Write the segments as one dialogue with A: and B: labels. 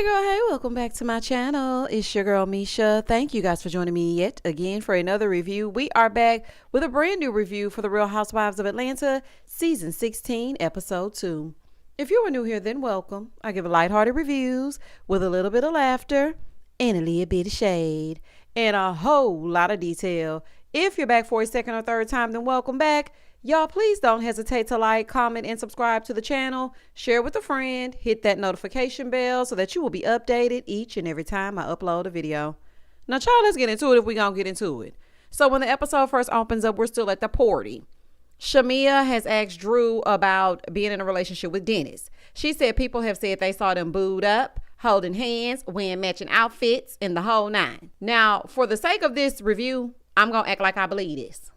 A: Hey girl, hey, welcome back to my channel. It's your girl Misha. Thank you guys for joining me yet again for another review. We are back with a brand new review for the Real Housewives of Atlanta, season 16, episode 2. If you are new here, then welcome. I give lighthearted reviews with a little bit of laughter and a little bit of shade and a whole lot of detail. If you're back for a second or third time, then welcome back. Y'all, please don't hesitate to like, comment, and subscribe to the channel. Share with a friend. Hit that notification bell so that you will be updated each and every time I upload a video. Now, y'all, let's get into it if we're going to get into it. So when the episode first opens up, we're still at the party. Shamea has asked Drew about being in a relationship with Dennis. She said people have said they saw them booed up, holding hands, wearing matching outfits, and the whole nine. Now, for the sake of this review, I'm going to act like I believe this.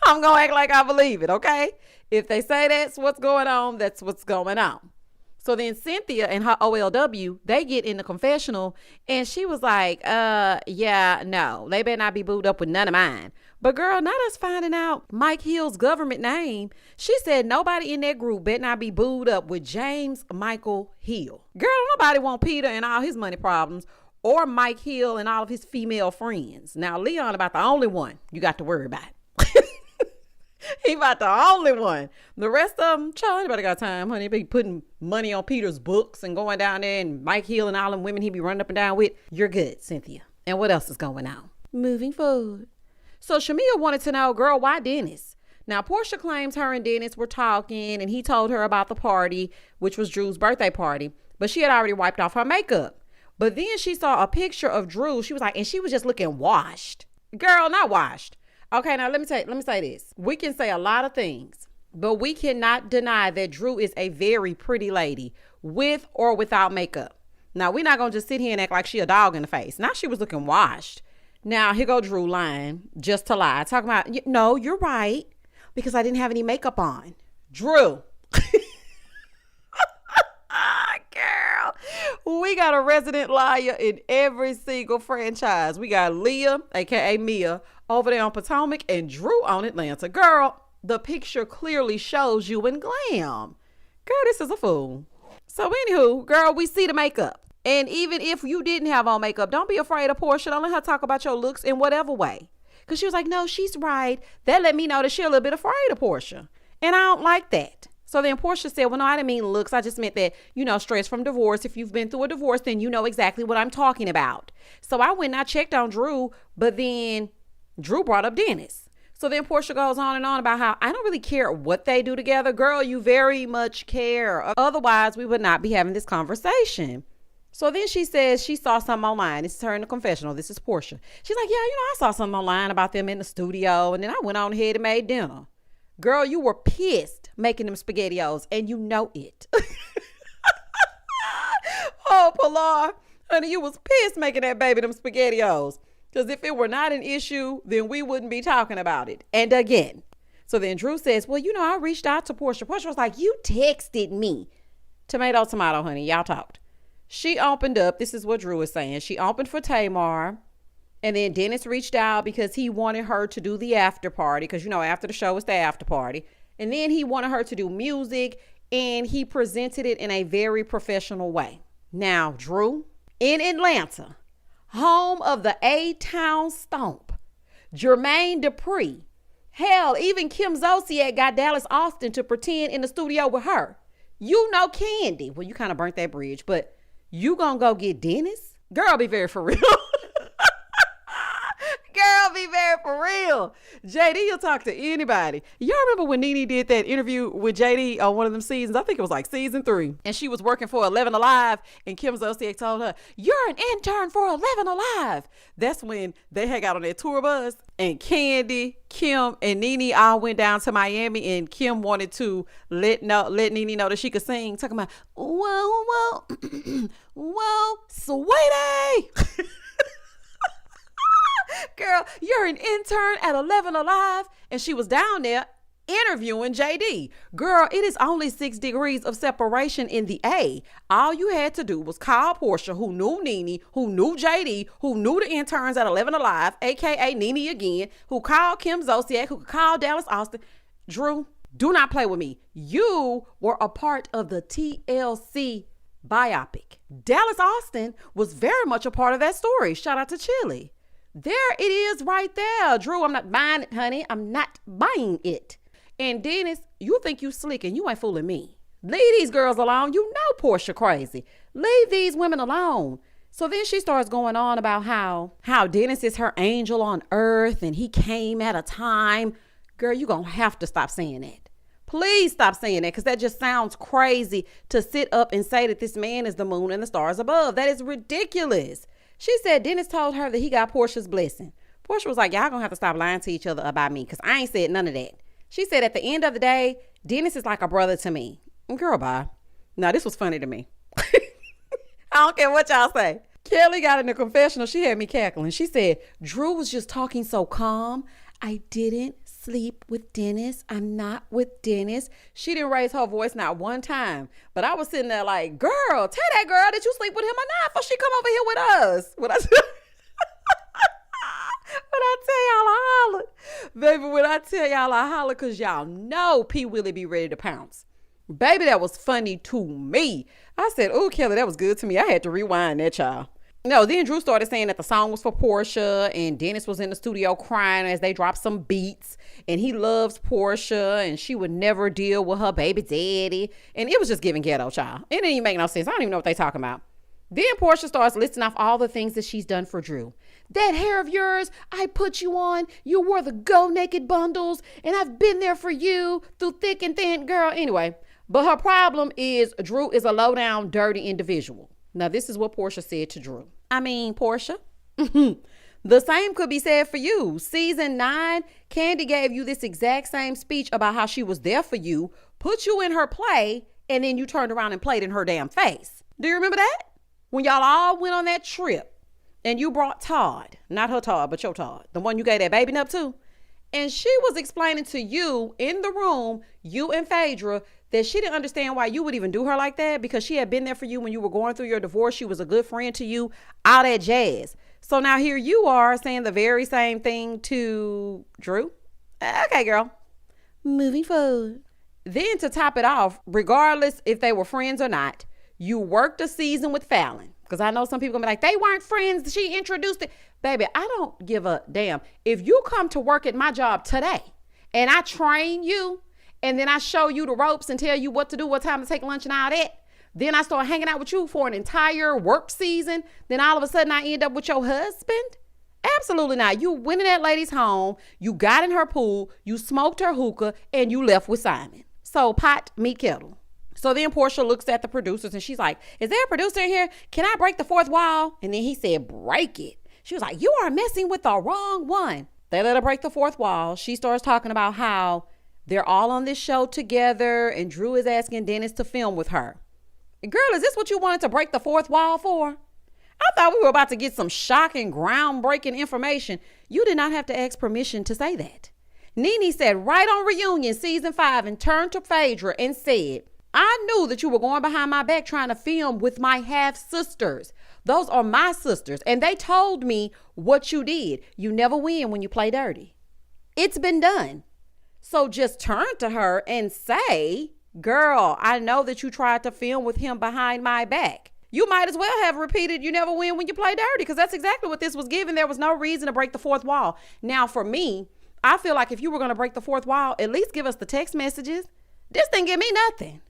A: I'm going to act like I believe it, okay? If they say that's what's going on, that's what's going on. So then Cynthia and her OLW, they get in the confessional, and she was like, yeah, no, they better not be booed up with none of mine. But girl, not us finding out Mike Hill's government name. She said nobody in that group better not be booed up with James Michael Hill. Girl, nobody want Peter and all his money problems or Mike Hill and all of his female friends. Now, Leon about the only one you got to worry about. He about the only one. The rest of them, child, anybody got time, honey? Be putting money on Peter's books and going down there and Mike Hill and all them women he be running up and down with. You're good, Cynthia. And what else is going on? Moving forward. So Shamea wanted to know, girl, why Dennis? Now, Porsha claims her and Dennis were talking and he told her about the party, which was Drew's birthday party, but she had already wiped off her makeup. But then she saw a picture of Drew. She was like, and she was just looking washed. Girl, not washed. Okay, now let me say this. We can say a lot of things, but we cannot deny that Drew is a very pretty lady with or without makeup. Now, we're not going to just sit here and act like she a dog in the face. Now she was looking washed. Now, here go Drew lying just to lie. Talking about, no, you're right, because I didn't have any makeup on. Drew. Girl, we got a resident liar in every single franchise. We got Leah, aka Mia, over there on Potomac, and Drew on Atlanta. Girl, the picture clearly shows you in glam. Girl, this is a fool. So anywho, girl, we see the makeup. And even if you didn't have on makeup, don't be afraid of Porsha. Don't let her talk about your looks in whatever way. Because she was like, no, she's right. That let me know that she's a little bit afraid of Porsha. And I don't like that. So then Porsha said, well, no, I didn't mean looks. I just meant that, stress from divorce. If you've been through a divorce, then you know exactly what I'm talking about. So I went and I checked on Drew, but then Drew brought up Dennis. So then Porsha goes on and on about how I don't really care what they do together. Girl, you very much care. Otherwise, we would not be having this conversation. So then she says she saw something online. This is her in the confessional. This is Porsha. She's like, yeah, I saw something online about them in the studio. And then I went on ahead and made dinner. Girl, you were pissed making them SpaghettiOs, and you know it. Oh, Pilar, honey, you was pissed making that baby them SpaghettiOs. Because if it were not an issue, then we wouldn't be talking about it. And again. So then Drew says, well, I reached out to Porsha. Porsha was like, you texted me. Tomato, honey. Y'all talked. She opened up. This is what Drew is saying. She opened for Tamar. And then Dennis reached out because he wanted her to do the after party. Because, after the show, it's the after party. And then he wanted her to do music. And he presented it in a very professional way. Now, Drew, in Atlanta, home of the A-Town Stomp, Jermaine Dupri. Hell, even Kim Zolciak got Dallas Austin to pretend in the studio with her. Candy. Well, you kind of burnt that bridge. But you gonna go get Dennis? Girl, be very for real. Girl, be very for real. JD, you'll talk to anybody. Y'all remember when Nene did that interview with JD on one of them seasons? I think it was like season 3. And she was working for 11 Alive. And Kim Zolciak told her, you're an intern for 11 Alive. That's when they had got on their tour bus. And Candy, Kim, and Nene all went down to Miami. And Kim wanted to let Nene know that she could sing. Talking about, whoa, whoa, whoa, sweetie. Girl, you're an intern at 11 Alive. And she was down there interviewing JD. Girl, it is only 6 degrees of separation in the A. All you had to do was call Porsha, who knew Nene, who knew JD, who knew the interns at 11 Alive, aka Nene again, who called Kim Zolciak, who could call Dallas Austin. Drew, do not play with me. You were a part of the TLC biopic. Dallas Austin was very much a part of that story. Shout out to Chili. There it is right there. Drew, I'm not buying it, honey. I'm not buying it. And Dennis, you think you slick and you ain't fooling me. Leave these girls alone. You know Porsha crazy. Leave these women alone. So then she starts going on about how Dennis is her angel on earth and he came at a time. Girl, you're going to have to stop saying that. Please stop saying that, because that just sounds crazy to sit up and say that this man is the moon and the stars above. That is ridiculous. She said Dennis told her that he got Porsha's blessing. Porsha was like, y'all going to have to stop lying to each other about me, because I ain't said none of that. She said at the end of the day, Dennis is like a brother to me. Girl, bye. Now, this was funny to me. I don't care what y'all say. Kelly got in the confessional. She had me cackling. She said, Drew was just talking so calm. I didn't sleep with Dennis. I'm not with Dennis. She didn't raise her voice not one time. But I was sitting there like, girl, tell that girl that you sleep with him or not before she come over here with us. When I tell y'all I holler. Baby, when I tell y'all I holler, because y'all know P. Willie be ready to pounce. Baby, that was funny to me. I said, oh, Kelly, that was good to me. I had to rewind that, child. No, then Drew started saying that the song was for Porsha, and Dennis was in the studio crying as they dropped some beats, and he loves Porsha, and she would never deal with her baby daddy. And it was just giving ghetto, child. It didn't even make no sense. I don't even know what they talking about. Then Porsha starts listing off all the things that she's done for Drew. That hair of yours, I put you on. You wore the Go Naked bundles, and I've been there for you through thick and thin, girl. Anyway, but her problem is Drew is a low-down, dirty individual. Now, this is what Porsha said to Drew. I mean, Porsha, the same could be said for you. Season 9, Kandi gave you this exact same speech about how she was there for you, put you in her play, and then you turned around and played in her damn face. Do you remember that? When y'all all went on that trip and you brought Todd, not her Todd, but your Todd, the one you gave that baby up to, and she was explaining to you in the room, you and Phaedra, that she didn't understand why you would even do her like that, because she had been there for you when you were going through your divorce. She was a good friend to you, all that jazz. So now here you are saying the very same thing to Drew. Okay, girl. Moving forward. Then to top it off, regardless if they were friends or not, you worked a season with Fallon. Because I know some people gonna be like, they weren't friends. She introduced it. Baby, I don't give a damn. If you come to work at my job today and I train you, and then I show you the ropes and tell you what to do, what time to take lunch and all that, then I start hanging out with you for an entire work season, then all of a sudden I end up with your husband? Absolutely not. You went in that lady's home, you got in her pool, you smoked her hookah, and you left with Simon. So pot, meet kettle. So then Porsha looks at the producers and she's like, is there a producer in here? Can I break the fourth wall? And then he said, break it. She was like, you are messing with the wrong one. They let her break the fourth wall. She starts talking about how they're all on this show together and Drew is asking Dennis to film with her. Girl, is this what you wanted to break the fourth wall for? I thought we were about to get some shocking, groundbreaking information. You did not have to ask permission to say that. Nene said right on Reunion season 5 and turned to Phaedra and said, I knew that you were going behind my back trying to film with my half sisters. Those are my sisters. And they told me what you did. You never win when you play dirty. It's been done. So just turn to her and say, girl, I know that you tried to film with him behind my back. You might as well have repeated, you never win when you play dirty, because that's exactly what this was given. There was no reason to break the fourth wall. Now, for me, I feel like if you were going to break the fourth wall, at least give us the text messages. This didn't give me nothing.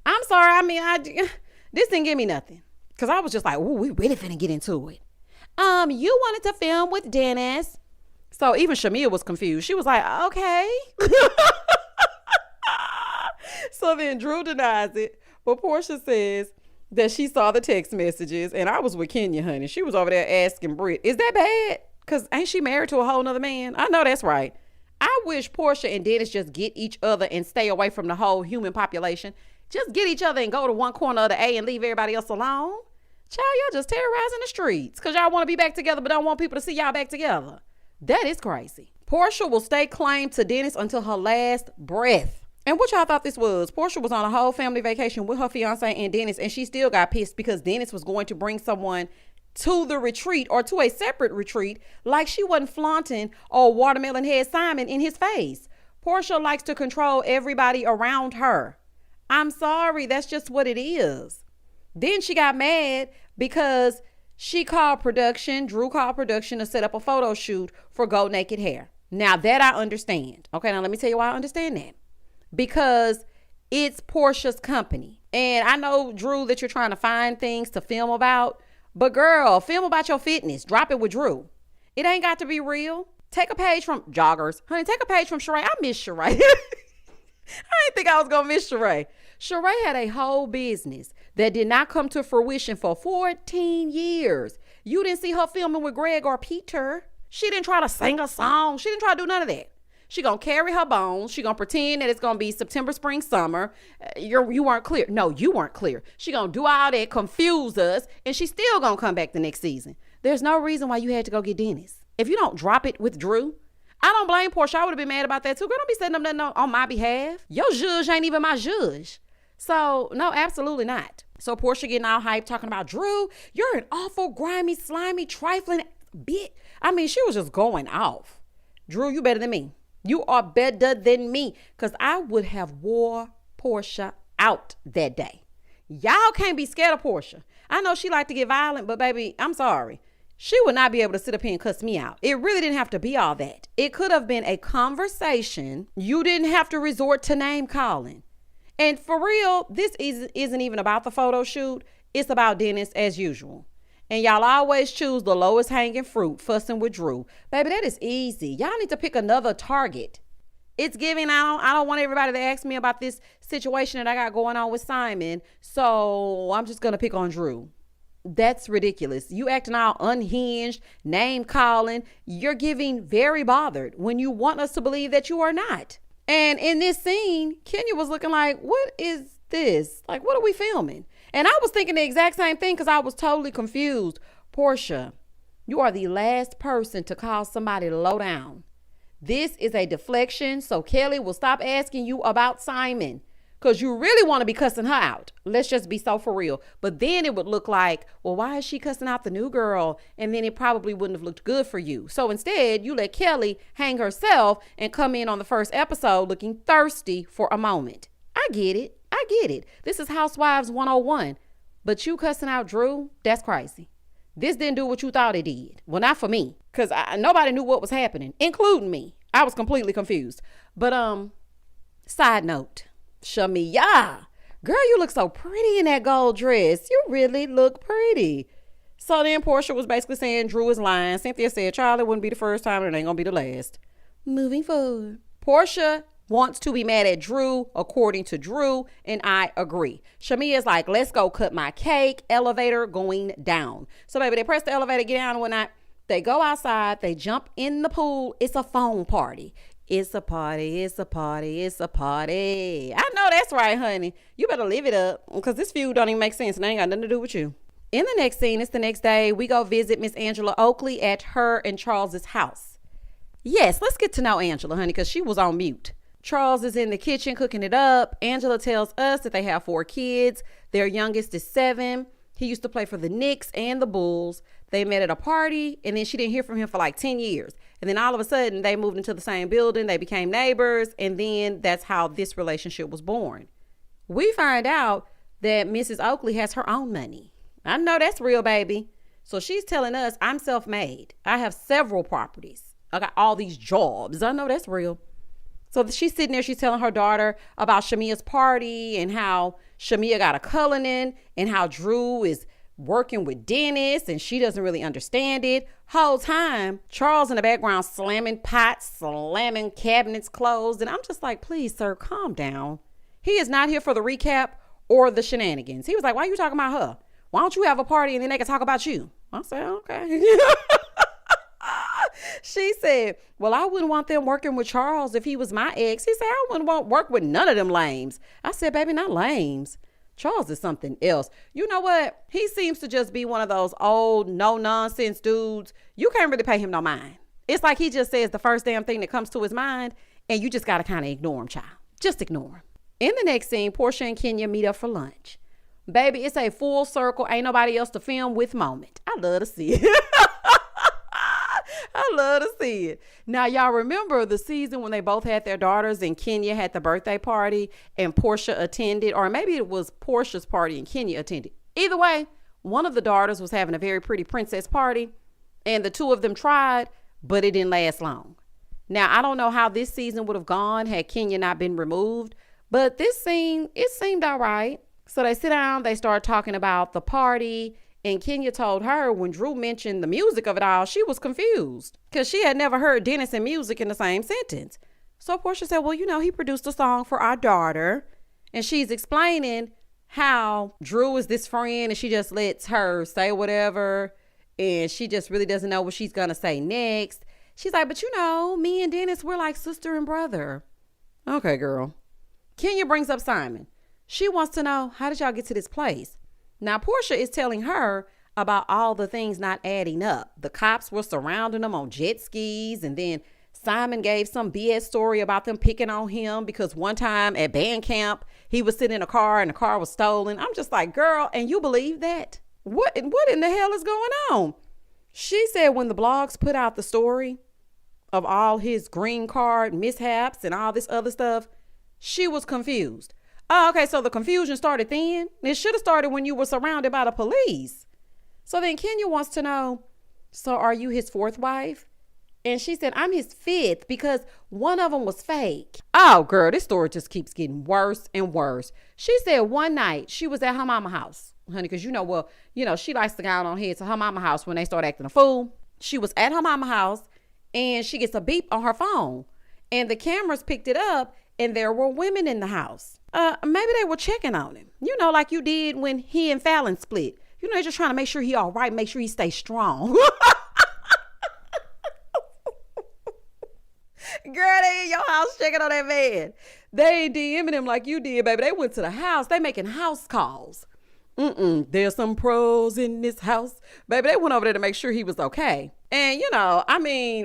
A: I'm sorry. I mean, this didn't give me nothing, because I was just like, ooh, we really finna get into it. You wanted to film with Dennis. So even Shamea was confused. She was like, okay. So then Drew denies it. But Porsha says that she saw the text messages. And I was with Kenya, honey. She was over there asking Britt, is that bad? Because ain't she married to a whole nother man? I know that's right. I wish Porsha and Dennis just get each other and stay away from the whole human population. Just get each other and go to one corner of the A and leave everybody else alone. Child, y'all just terrorizing the streets because y'all want to be back together but don't want people to see y'all back together. That is crazy. Porsha will stay claimed to Dennis until her last breath. And what y'all thought this was? Porsha was on a whole family vacation with her fiance and Dennis, and she still got pissed because Dennis was going to bring someone to the retreat or to a separate retreat like she wasn't flaunting old watermelon head Simon in his face. Porsha likes to control everybody around her. I'm sorry, that's just what it is. Then she got mad because Drew called production to set up a photo shoot for Go Naked Hair. Now that I understand. Okay, now let me tell you why I understand that. Because it's Porsha's company. And I know, Drew, that you're trying to find things to film about. But girl, film about your fitness. Drop it with Drew. It ain't got to be real. Take a page from joggers. Honey, take a page from Sheree. I miss Sheree. I didn't think I was going to miss Sheree. Sheree had a whole business that did not come to fruition for 14 years. You didn't see her filming with Greg or Peter. She didn't try to sing a song. She didn't try to do none of that. She gonna carry her bones. She gonna pretend that it's gonna be September, spring, summer. You weren't clear. No, you weren't clear. She gonna do all that, confuse us, and she's still gonna come back the next season. There's no reason why you had to go get Dennis. If you don't drop it with Drew, I don't blame Porsha. I would have been mad about that too. Girl, don't be setting up nothing on my behalf. Your judge ain't even my judge. So, no, absolutely not. So Porsha getting all hyped talking about, Drew, you're an awful, grimy, slimy, trifling bit. I mean, she was just going off. Drew, you better than me. You are better than me, because I would have wore Porsha out that day. Y'all can't be scared of Porsha. I know she like to get violent, but baby, I'm sorry. She would not be able to sit up here and cuss me out. It really didn't have to be all that. It could have been a conversation. You didn't have to resort to name calling. And for real, this isn't even about the photo shoot. It's about Dennis as usual. And y'all always choose the lowest hanging fruit, fussing with Drew. Baby, that is easy. Y'all need to pick another target. It's giving out. I don't want everybody to ask me about this situation that I got going on with Simon. So I'm just going to pick on Drew. That's ridiculous. You acting all unhinged, name calling. You're giving very bothered when you want us to believe that you are not. And in this scene, Kenya was looking like, what is this? Like, what are we filming? And I was thinking the exact same thing because I was totally confused. Porsha, you are the last person to call somebody low down. This is a deflection so Kelly will stop asking you about Simon because you really want to be cussing her out. Let's just be so for real. But then it would look like, well, why is she cussing out the new girl? And then it probably wouldn't have looked good for you. So instead, you let Kelly hang herself and come in on the first episode looking thirsty for a moment. I get it. This is Housewives 101. But you cussing out Drew, that's crazy. This didn't do what you thought it did. Well, not for me, because nobody knew what was happening, including me. I was completely confused. But side note, Shamea, girl, you look so pretty in that gold dress. You really look pretty. So then Porsha was basically saying Drew is lying. Cynthia said, Charlie, wouldn't be the first time and it ain't gonna be the last. Moving forward. Porsha wants to be mad at Drew, according to Drew, and I agree. Shamea is like, let's go cut my cake. Elevator going down. So baby, they press the elevator, get down and whatnot. They go outside, they jump in the pool. It's a phone party. It's a party. I know that's right, honey. You better live it up because this feud don't even make sense and it ain't got nothing to do with you. In the next scene, it's the next day. We go visit Miss Angela Oakley at her and Charles's house. Yes, let's get to know Angela, honey, because she was on mute. Charles is in the kitchen cooking it up. Angela tells us that they have 4 kids. Their youngest is 7. He used to play for the Knicks and the Bulls. They met at a party, and then she didn't hear from him for like 10 years. And then all of a sudden, they moved into the same building. They became neighbors, and then that's how this relationship was born. We find out that Mrs. Oakley has her own money. I know that's real, baby. So she's telling us, I'm self-made. I have several properties. I got all these jobs. I know that's real. So she's sitting there, she's telling her daughter about Shamea's party and how Shamea got a Cullinan and how Drew is working with Dennis and she doesn't really understand it. Whole time, Charles in the background slamming pots, slamming cabinets closed. And I'm just like, please, sir, calm down. He is not here for the recap or the shenanigans. He was like, why are you talking about her? Why don't you have a party and then they can talk about you? I said, okay. She said, well, I wouldn't want them working with Charles if he was my ex. He said, I wouldn't want to work with none of them lames. I said, baby, not lames. Charles is something else. You know what? He seems to just be one of those old, no-nonsense dudes. You can't really pay him no mind. It's like he just says the first damn thing that comes to his mind, and you just got to kind of ignore him, child. Just ignore him. In the next scene, Porsha and Kenya meet up for lunch. Baby, it's a full circle, ain't nobody else to film with moment. I love to see it. I love to see it. Now, y'all remember the season when they both had their daughters and Kenya had the birthday party and Porsha attended, or maybe it was Portia's party and Kenya attended. Either way, one of the daughters was having a very pretty princess party, and the two of them tried, but it didn't last long. Now, I don't know how this season would have gone had Kenya not been removed, but this scene, it seemed all right. So they sit down, they start talking about the party, and Kenya told her when Drew mentioned the music of it all, she was confused because she had never heard Dennis and music in the same sentence. So Porsha said, well, he produced a song for our daughter, and she's explaining how Drew is this friend and she just lets her say whatever, and she just really doesn't know what she's going to say next. She's like, but me and Dennis, we're like sister and brother. Okay, girl. Kenya brings up Simon. She wants to know, how did y'all get to this place? Now, Porsha is telling her about all the things not adding up. The cops were surrounding them on jet skis, and then Simon gave some BS story about them picking on him because one time at band camp, he was sitting in a car and the car was stolen. I'm just like, girl, and you believe that? What in the hell is going on? She said when the blogs put out the story of all his green card mishaps and all this other stuff, she was confused. Oh, okay, so the confusion started then? It should have started when you were surrounded by the police. So then Kenya wants to know, so are you his fourth wife? And she said, I'm his fifth because one of them was fake. Oh, girl, this story just keeps getting worse and worse. She said one night she was at her mama's house, honey, because she likes to go out on head to her mama's house when they start acting a fool. She was at her mama's house and she gets a beep on her phone and the cameras picked it up and there were women in the house. Maybe they were checking on him, like you did when he and Fallon split. They're just trying to make sure he all right, make sure he stays strong. Girl, they in your house checking on that man. They ain't DMing him like you did, baby. They went to the house. They making house calls. There's some pros in this house. Baby, they went over there to make sure he was okay. And,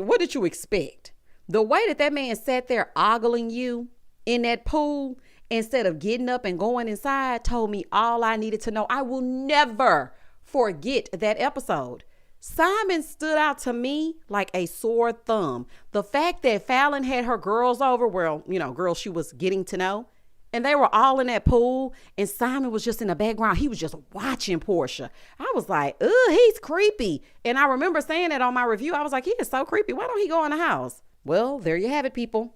A: what did you expect? The way that man sat there ogling you in that pool instead of getting up and going inside told me all I needed to know. I will never forget that episode. Simon stood out to me like a sore thumb. The fact that Fallon had her girls over, girls she was getting to know, and they were all in that pool, and Simon was just in the background. He was just watching Porsha. I was like, ugh, he's creepy. And I remember saying that on my review. I was like, he is so creepy. Why don't he go in the house? Well, there you have it, people.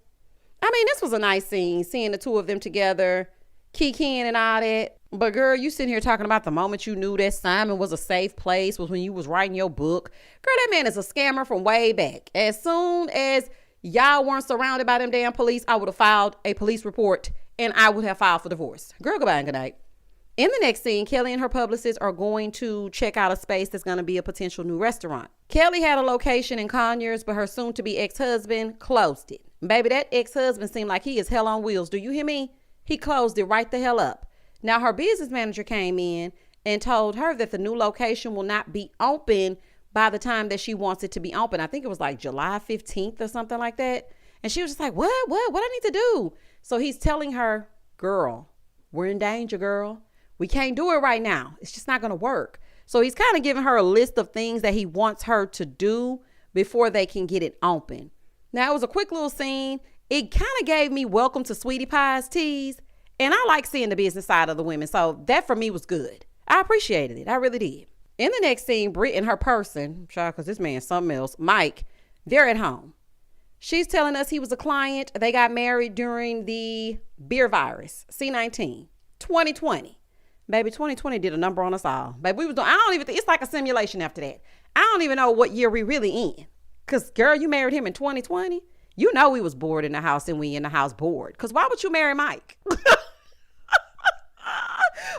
A: This was a nice scene, seeing the two of them together, kikiing and all that. But girl, you sitting here talking about the moment you knew that Simon was a safe place was when you was writing your book. Girl, that man is a scammer from way back. As soon as y'all weren't surrounded by them damn police, I would have filed a police report and I would have filed for divorce. Girl, goodbye and good night. In the next scene, Kelly and her publicist are going to check out a space that's going to be a potential new restaurant. Kelly had a location in Conyers, but her soon-to-be ex-husband closed it. Baby, that ex-husband seemed like he is hell on wheels. Do you hear me? He closed it right the hell up. Now, her business manager came in and told her that the new location will not be open by the time that she wants it to be open. I think it was like July 15th or something like that. And she was just like, what I need to do? So he's telling her, girl, we're in danger, girl. We can't do it right now. It's just not going to work. So he's kind of giving her a list of things that he wants her to do before they can get it open. Now, it was a quick little scene. It kind of gave me Welcome to Sweetie Pie's tease. And I like seeing the business side of the women. So that for me was good. I appreciated it. I really did. In the next scene, Britt and her person, because this man's something else, Mike, they're at home. She's telling us he was a client. They got married during the beer virus, C-19, 2020. Baby, 2020 did a number on us all. Baby, we was doing, it's like a simulation after that. I don't even know what year we really in. Because, girl, you married him in 2020. You know we was bored in the house and we in the house bored. Because why would you marry Mike?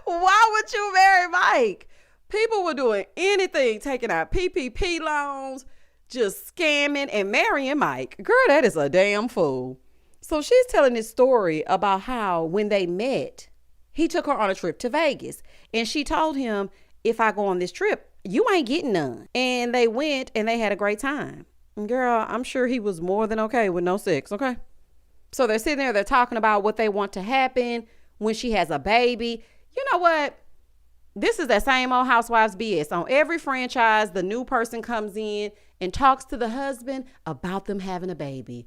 A: Why would you marry Mike? People were doing anything, taking out PPP loans, just scamming and marrying Mike. Girl, that is a damn fool. So she's telling this story about how when they met, he took her on a trip to Vegas. And she told him, if I go on this trip, you ain't getting none. And they went and they had a great time. Girl, I'm sure he was more than okay with no sex, okay? So they're sitting there, they're talking about what they want to happen when she has a baby. You know what? This is that same old Housewives BS. On every franchise, the new person comes in and talks to the husband about them having a baby.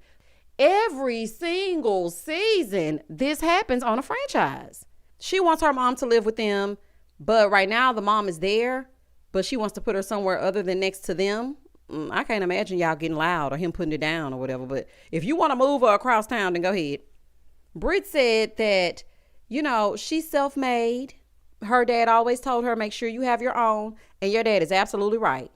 A: Every single season, this happens on a franchise. She wants her mom to live with them, But right now the mom is there, but she wants to put her somewhere other than next to them. I can't imagine y'all getting loud or him putting it down or whatever. But if you want to move her across town, then go ahead. Britt said that, she's self-made. Her dad always told her, make sure you have your own. And your dad is absolutely right.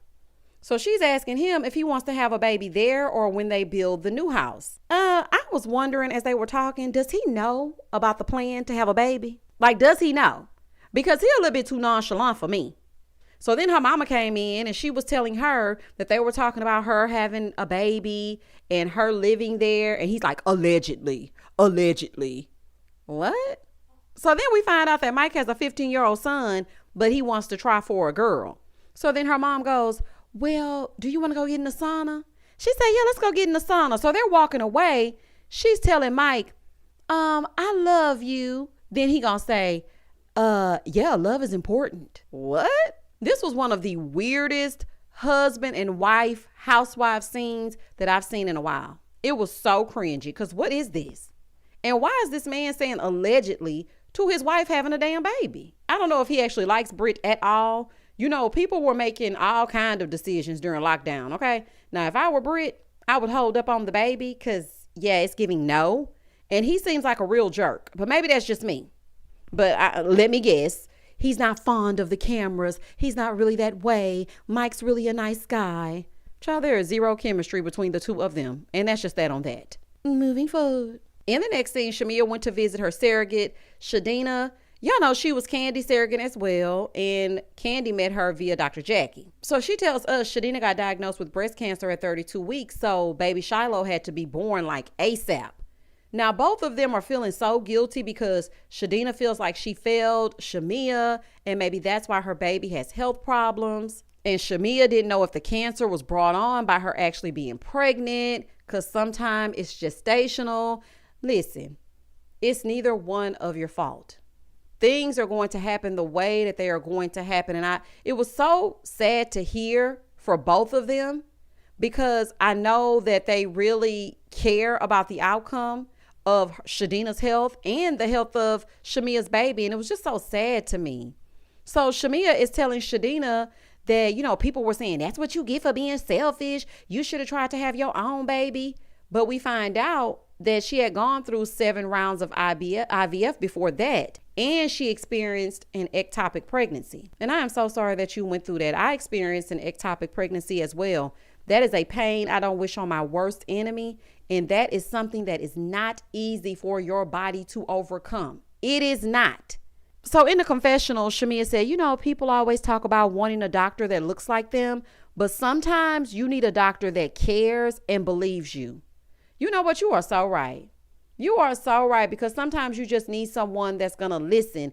A: So she's asking him if he wants to have a baby there or when they build the new house. I was wondering as they were talking, does he know about the plan to have a baby? Like, does he know? Because he's a little bit too nonchalant for me. So then her mama came in and she was telling her that they were talking about her having a baby and her living there. And he's like, allegedly. What? So then we find out that Mike has a 15-year-old son, but he wants to try for a girl. So then her mom goes, well, do you want to go get in the sauna? She said, yeah, let's go get in the sauna. So they're walking away. She's telling Mike, I love you. Then he gonna say, yeah, love is important. What? This was one of the weirdest husband and wife housewife scenes that I've seen in a while. It was so cringy because what is this? And why is this man saying allegedly to his wife having a damn baby? I don't know if he actually likes Britt at all. People were making all kind of decisions during lockdown, okay? Now, if I were Britt, I would hold up on the baby because, yeah, it's giving no. And he seems like a real jerk, but maybe that's just me. But let me guess. He's not fond of the cameras. He's not really that way. Mike's really a nice guy. Child, there is zero chemistry between the two of them. And that's just that on that. Moving forward. In the next scene, Shamea went to visit her surrogate, Shadina. Y'all know she was Candy's surrogate as well. And Candy met her via Dr. Jackie. So she tells us Shadina got diagnosed with breast cancer at 32 weeks. So baby Shiloh had to be born like ASAP. Now, both of them are feeling so guilty because Shadina feels like she failed Shamea, and maybe that's why her baby has health problems. And Shamea didn't know if the cancer was brought on by her actually being pregnant, because sometimes it's gestational. Listen, it's neither one of your fault. Things are going to happen the way that they are going to happen. And it was so sad to hear for both of them because I know that they really care about the outcome of Shadina's health and the health of Shamea's baby. And it was just so sad to me. So Shamea is telling Shadina that, people were saying, that's what you get for being selfish. You should have tried to have your own baby. But we find out that she had gone through 7 rounds of IVF before that. And she experienced an ectopic pregnancy. And I am so sorry that you went through that. I experienced an ectopic pregnancy as well. That is a pain I don't wish on my worst enemy. And that is something that is not easy for your body to overcome. It is not. So in the confessional, Shamea said, people always talk about wanting a doctor that looks like them, but sometimes you need a doctor that cares and believes you. You know what? You are so right. You are so right, because sometimes you just need someone that's going to listen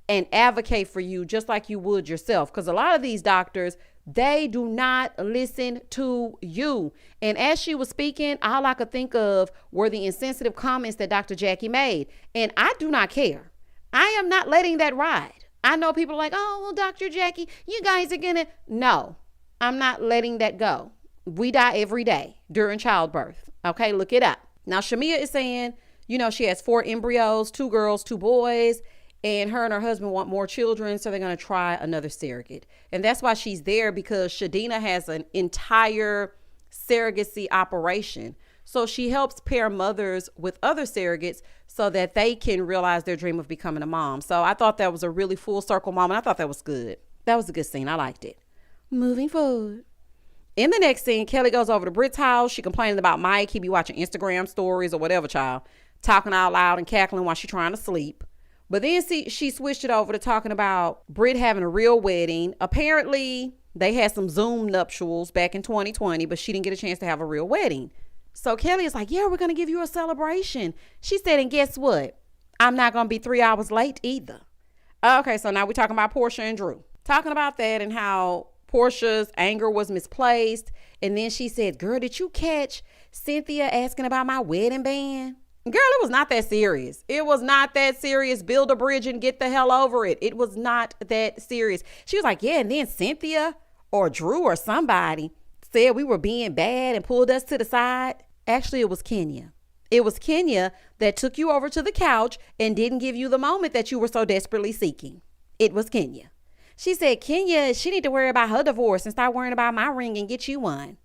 A: and advocate for you just like you would yourself. Because a lot of these doctors, they do not listen to you. And as she was speaking, all I could think of were the insensitive comments that Dr. Jackie made. And I do not care. I am not letting that ride. I know people are like, oh, well, Dr. Jackie, you guys are going to. No, I'm not letting that go. We die every day during childbirth. Okay, look it up. Now, Shamea is saying, she has 4 embryos, 2 girls, 2 boys. And her and her husband want more children, so they're going to try another surrogate. And that's why she's there, because Shadina has an entire surrogacy operation. So she helps pair mothers with other surrogates so that they can realize their dream of becoming a mom. So I thought that was a really full circle moment. I thought that was good. That was a good scene. I liked it. Moving forward. In the next scene, Kelly goes over to Britt's house. She complaining about Mike. He be watching Instagram stories or whatever, child. Talking out loud and cackling while she's trying to sleep. But then she switched it over to talking about Britt having a real wedding. Apparently, they had some Zoom nuptials back in 2020, but she didn't get a chance to have a real wedding. So Kelly is like, yeah, we're going to give you a celebration. She said, and guess what? I'm not going to be 3 hours late either. Okay, so now we're talking about Porsha and Drew. Talking about that and how Porsha's anger was misplaced. And then she said, girl, did you catch Cynthia asking about my wedding band? Girl, it was not that serious. It was not that serious. Build a bridge and get the hell over it. It was not that serious. She was like, yeah, and then Cynthia or Drew or somebody said we were being bad and pulled us to the side. Actually, it was Kenya. It was Kenya that took you over to the couch and didn't give you the moment that you were so desperately seeking. It was Kenya. She said, Kenya, she need to worry about her divorce and start worrying about my ring and get you one.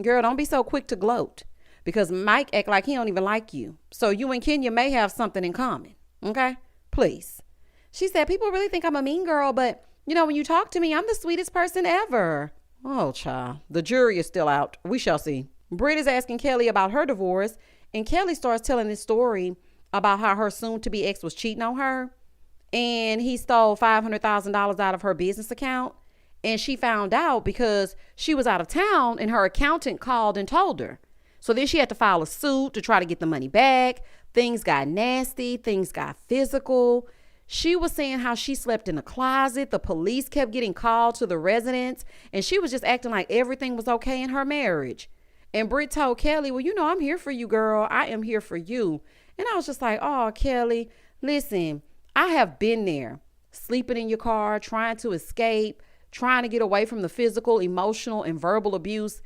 A: Girl, don't be so quick to gloat because Mike act like he don't even like you. So you and Kenya may have something in common. Okay? Please. She said, people really think I'm a mean girl, but when you talk to me, I'm the sweetest person ever. Oh, child. The jury is still out. We shall see. Britt is asking Kelly about her divorce, and Kelly starts telling this story about how her soon-to-be ex was cheating on her, and he stole $500,000 out of her business account, and she found out because she was out of town, and her accountant called and told her. So then she had to file a suit to try to get the money back. Things got nasty. Things got physical. She was saying how she slept in a closet. The police kept getting called to the residence, and she was just acting like everything was okay in her marriage. And Britt told Kelly, well, I'm here for you, girl. I am here for you. And I was just like, oh, Kelly, listen, I have been there, sleeping in your car, trying to escape, trying to get away from the physical, emotional, and verbal abuse.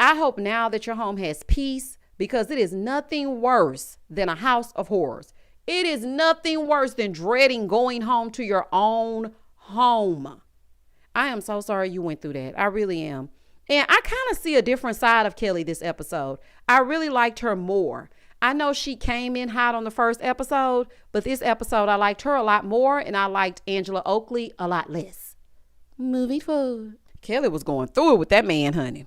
A: I hope now that your home has peace, because it is nothing worse than a house of horrors. It is nothing worse than dreading going home to your own home. I am so sorry you went through that. I really am. And I kind of see a different side of Kelly this episode. I really liked her more. I know she came in hot on the first episode, but this episode, I liked her a lot more, and I liked Angela Oakley a lot less. Moving forward. Kelly was going through it with that man, honey.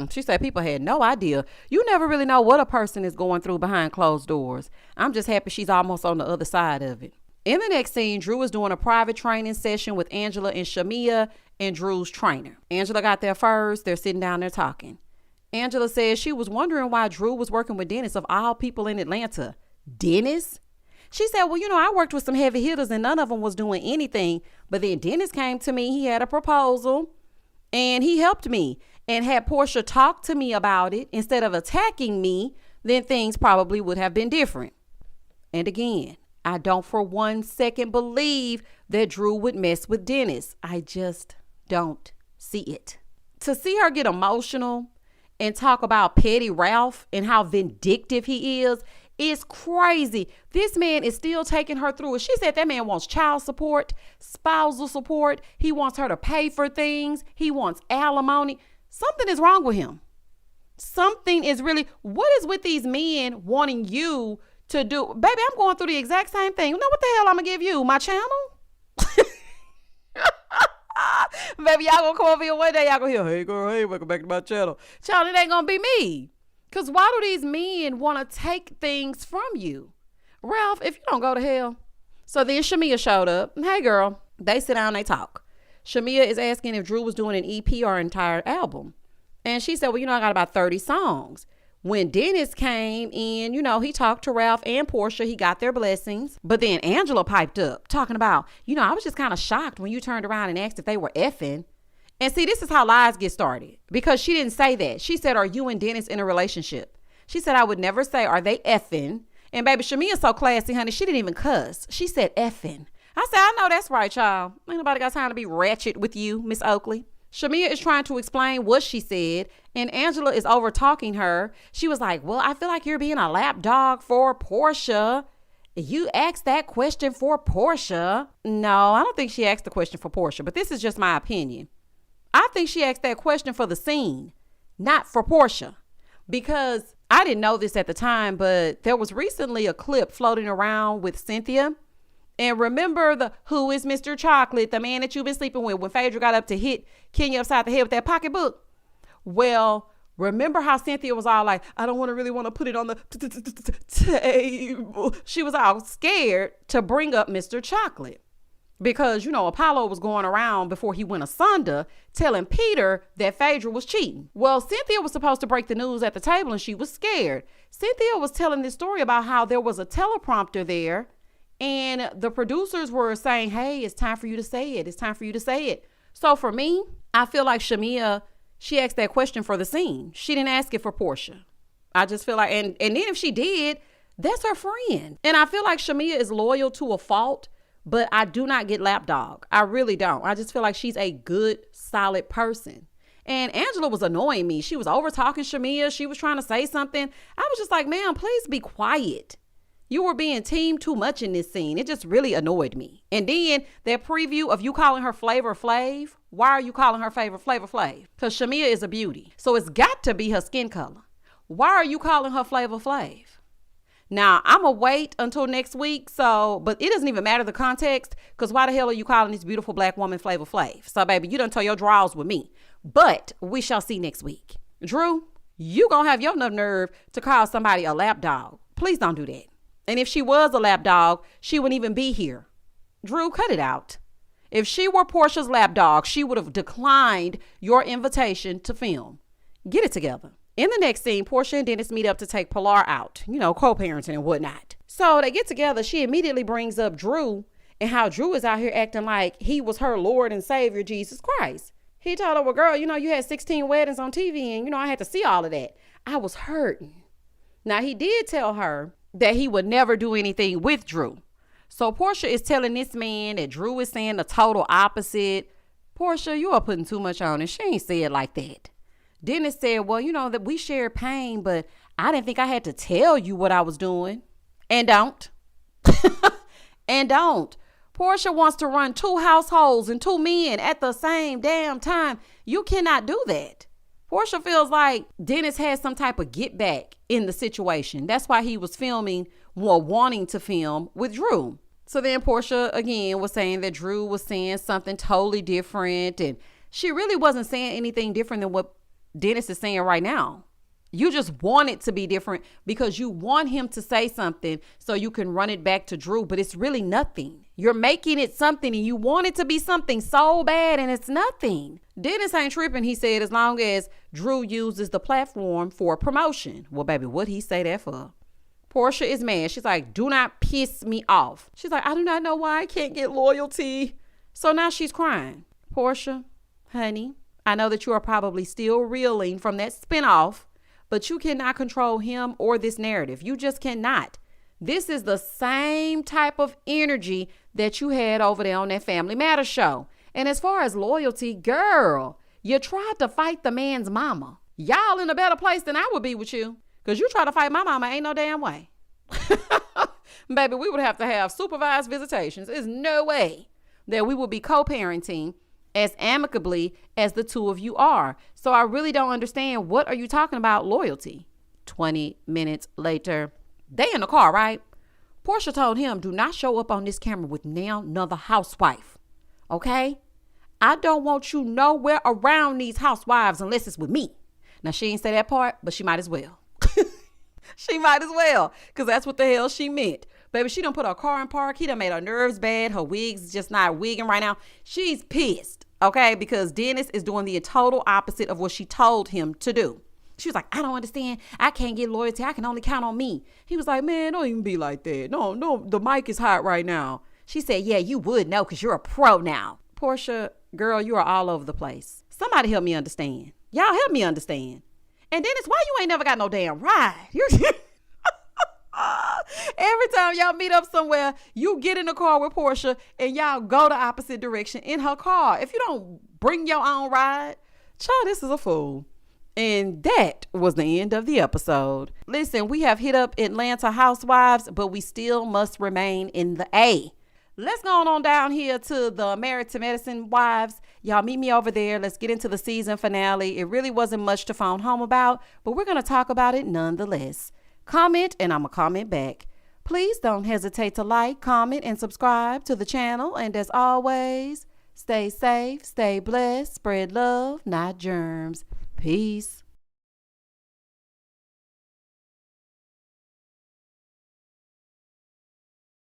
A: She said people had no idea. You never really know what a person is going through behind closed doors. I'm just happy she's almost on the other side of it. In the next scene, Drew is doing a private training session with Angela and Shamea and Drew's trainer. Angela got there first. They're sitting down there talking. Angela says she was wondering why Drew was working with Dennis of all people in Atlanta. Dennis? She said, well, I worked with some heavy hitters and none of them was doing anything. But then Dennis came to me. He had a proposal and he helped me. And had Porsha talked to me about it instead of attacking me, then things probably would have been different. And again, I don't for 1 second believe that Drew would mess with Dennis. I just don't see it. To see her get emotional and talk about petty Ralph and how vindictive he is crazy. This man is still taking her through it. She said that man wants child support, spousal support. He wants her to pay for things. He wants alimony. Something is wrong with him. Something is really, what is with these men wanting you to do? Baby, I'm going through the exact same thing. You know what the hell I'm going to give you? My channel? Baby, y'all going to come over here one day. Y'all going to hear, hey, girl, hey, welcome back to my channel. Child, it ain't going to be me. Because why do these men want to take things from you? Ralph, if you don't go to hell. So then Shamea showed up. Hey, girl. They sit down, they talk. Shamea is asking if Drew was doing an EP or an entire album. And she said, well, I got about 30 songs. When Dennis came in, he talked to Ralph and Porsha. He got their blessings. But then Angela piped up talking about, I was just kind of shocked when you turned around and asked if they were effing. And see, this is how lies get started, because she didn't say that. She said, are you and Dennis in a relationship? She said, I would never say, are they effing? And baby, Shamea's so classy, honey. She didn't even cuss. She said effing. I said, I know that's right, child. Ain't nobody got time to be ratchet with you, Miss Oakley. Shamea is trying to explain what she said, and Angela is over talking her. She was like, well, I feel like you're being a lapdog for Porsha. You asked that question for Porsha. No, I don't think she asked the question for Porsha, but this is just my opinion. I think she asked that question for the scene, not for Porsha, because I didn't know this at the time, but there was recently a clip floating around with Cynthia. And remember the who is Mr. Chocolate, the man that you've been sleeping with, when Phaedra got up to hit Kenya upside the head with that pocketbook? Well, remember how Cynthia was all like, I don't really want to put it on the table. She was all scared to bring up Mr. Chocolate because, Apollo was going around before he went asunder telling Peter that Phaedra was cheating. Well, Cynthia was supposed to break the news at the table and she was scared. Cynthia was telling this story about how there was a teleprompter there. And the producers were saying, hey, it's time for you to say it. It's time for you to say it. So for me, I feel like Shamea, she asked that question for the scene. She didn't ask it for Porsha. I just feel like, and then if she did, that's her friend. And I feel like Shamea is loyal to a fault, but I do not get lapdog. I really don't. I just feel like she's a good, solid person. And Angela was annoying me. She was over talking Shamea. She was trying to say something. I was just like, ma'am, please be quiet. You were being team too much in this scene. It just really annoyed me. And then that preview of you calling her Flavor Flav. Why are you calling her Flavor Flav? Because Shamea is a beauty. So it's got to be her skin color. Why are you calling her Flavor Flav? Now, I'm going to wait until next week. But it doesn't even matter the context. Because why the hell are you calling this beautiful black woman Flavor Flav? So, baby, you done tore your draws with me. But we shall see next week. Drew, you going to have your nerve to call somebody a lapdog. Please don't do that. And if she was a lapdog, she wouldn't even be here. Drew, cut it out. If she were Porsha's lapdog, she would have declined your invitation to film. Get it together. In the next scene, Porsha and Dennis meet up to take Pilar out, co-parenting and whatnot. So they get together. She immediately brings up Drew and how Drew is out here acting like he was her Lord and Savior, Jesus Christ. He told her, well, girl, you had 16 weddings on TV and, I had to see all of that. I was hurting. Now, he did tell her that he would never do anything with Drew. So Porsha is telling this man that Drew is saying the total opposite. Porsha, you are putting too much on it. She ain't say it like that. Dennis said, well, that we share pain, but I didn't think I had to tell you what I was doing. And don't. And don't. Porsha wants to run 2 households and 2 men at the same damn time. You cannot do that. Porsha feels like Dennis has some type of get back in the situation. That's why he was filming or wanting to film with Drew. So then Porsha again was saying that Drew was saying something totally different. And she really wasn't saying anything different than what Dennis is saying right now. You just want it to be different because you want him to say something so you can run it back to Drew, but it's really nothing. You're making it something and you want it to be something so bad and it's nothing. Dennis ain't tripping, he said, as long as Drew uses the platform for promotion. Well, baby, what'd he say that for? Porsha is mad. She's like, do not piss me off. She's like, I do not know why I can't get loyalty. So now she's crying. Porsha, honey, I know that you are probably still reeling from that spinoff, but you cannot control him or this narrative. You just cannot. This is the same type of energy that you had over there on that Family Matters show. And as far as loyalty, girl, you tried to fight the man's mama. Y'all in a better place than I would be with you. Because you try to fight my mama, ain't no damn way. Baby, we would have to have supervised visitations. There's no way that we would be co-parenting as amicably as the two of you are. So I really don't understand. What are you talking about loyalty? 20 minutes later, they in the car, right? Porsha told him, do not show up on this camera with another housewife. Okay? I don't want you nowhere around these housewives unless it's with me. Now, she ain't say that part, but she might as well. She might as well, because that's what the hell she meant. Baby, she done put her car in park. He done made her nerves bad. Her wig's just not wigging right now. She's pissed, okay, because Dennis is doing the total opposite of what she told him to do. She was like, I don't understand. I can't get loyalty. I can only count on me. He was like, man, don't even be like that. No, the mic is hot right now. She said, yeah, you would know because you're a pro now. Porsha, girl, you are all over the place. Somebody help me understand. Y'all help me understand. And Dennis, why you ain't never got no damn ride? Every time y'all meet up somewhere, you get in the car with Porsha and y'all go the opposite direction in her car. If you don't bring your own ride, child, this is a fool. And that was the end of the episode. Listen, we have hit up Atlanta Housewives, but we still must remain in the A. Let's go on down here to the Married to Medicine wives. Y'all meet me over there. Let's get into the season finale. It really wasn't much to phone home about, but we're going to talk about it nonetheless. Comment and I'm going to comment back. Please don't hesitate to like, comment, and subscribe to the channel. And as always, stay safe, stay blessed, spread love, not germs. Peace.